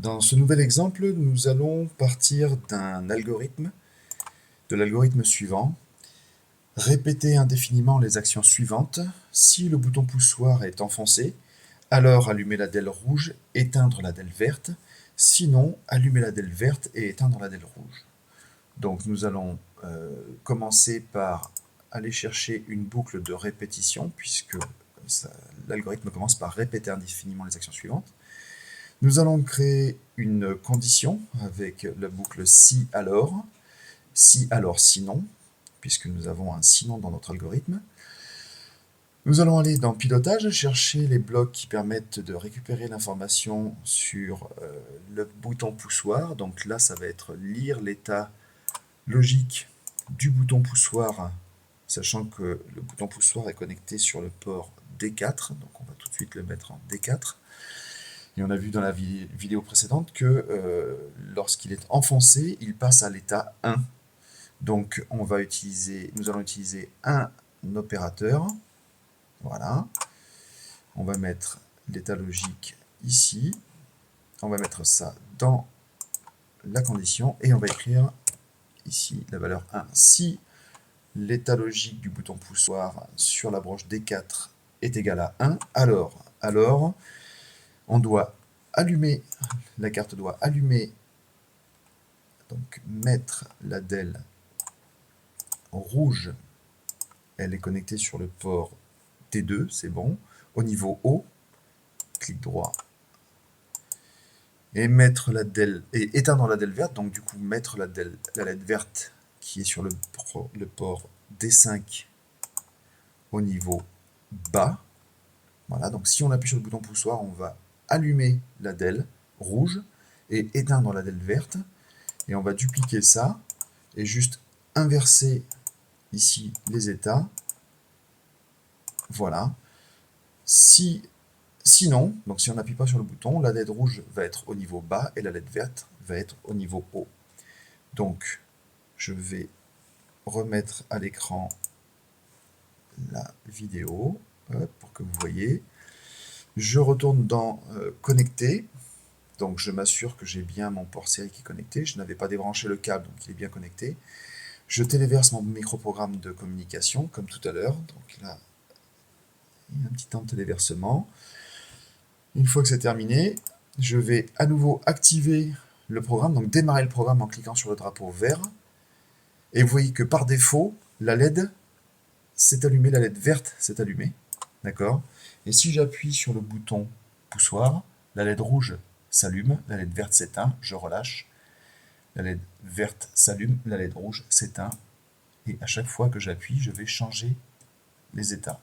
Dans ce nouvel exemple, nous allons partir d'un algorithme, de l'algorithme suivant. Répéter indéfiniment les actions suivantes. Si le bouton poussoir est enfoncé, alors allumer la DEL rouge, éteindre la DEL verte. Sinon, allumer la DEL verte et éteindre la DEL rouge. Donc nous allons commencer par aller chercher une boucle de répétition, puisque l'algorithme commence par répéter indéfiniment les actions suivantes. Nous allons créer une condition avec la boucle si alors sinon, puisque nous avons un sinon dans notre algorithme. Nous allons aller dans pilotage, chercher les blocs qui permettent de récupérer l'information sur le bouton poussoir. Donc là, ça va être lire l'état logique du bouton poussoir, sachant que le bouton poussoir est connecté sur le port D4. Donc on va tout de suite le mettre en D4. Et on a vu dans la vidéo précédente que lorsqu'il est enfoncé, il passe à l'état 1. Donc nous allons utiliser un opérateur. Voilà. On va mettre l'état logique ici. On va mettre ça dans la condition et on va écrire ici la valeur 1. Si l'état logique du bouton poussoir sur la broche D4 est égal à 1, alors on doit allumer, la carte doit allumer, donc mettre la DEL rouge, elle est connectée sur le port T2, c'est bon. Au niveau haut, clic droit, et mettre la DEL, et éteindre la DEL verte, donc du coup mettre la LED verte qui est sur le port D5 au niveau bas. Voilà, donc si on appuie sur le bouton poussoir, on va allumer la DEL rouge et éteindre la DEL verte. Et on va dupliquer ça et juste inverser ici les états. Voilà. Sinon, donc si on n'appuie pas sur le bouton, la LED rouge va être au niveau bas et la LED verte va être au niveau haut. Donc, je vais remettre à l'écran la vidéo pour que vous voyez. Je retourne dans Connecter. Donc je m'assure que j'ai bien mon port série qui est connecté. Je n'avais pas débranché le câble, donc il est bien connecté. Je téléverse mon microprogramme de communication, comme tout à l'heure. Donc là, il y a un petit temps de téléversement. Une fois que c'est terminé, je vais à nouveau activer le programme, donc démarrer le programme en cliquant sur le drapeau vert. Et vous voyez que par défaut, la LED s'est allumée, la LED verte s'est allumée. D'accord? Et si j'appuie sur le bouton poussoir, la LED rouge s'allume, la LED verte s'éteint, je relâche. La LED verte s'allume, la LED rouge s'éteint. Et à chaque fois que j'appuie, je vais changer les états.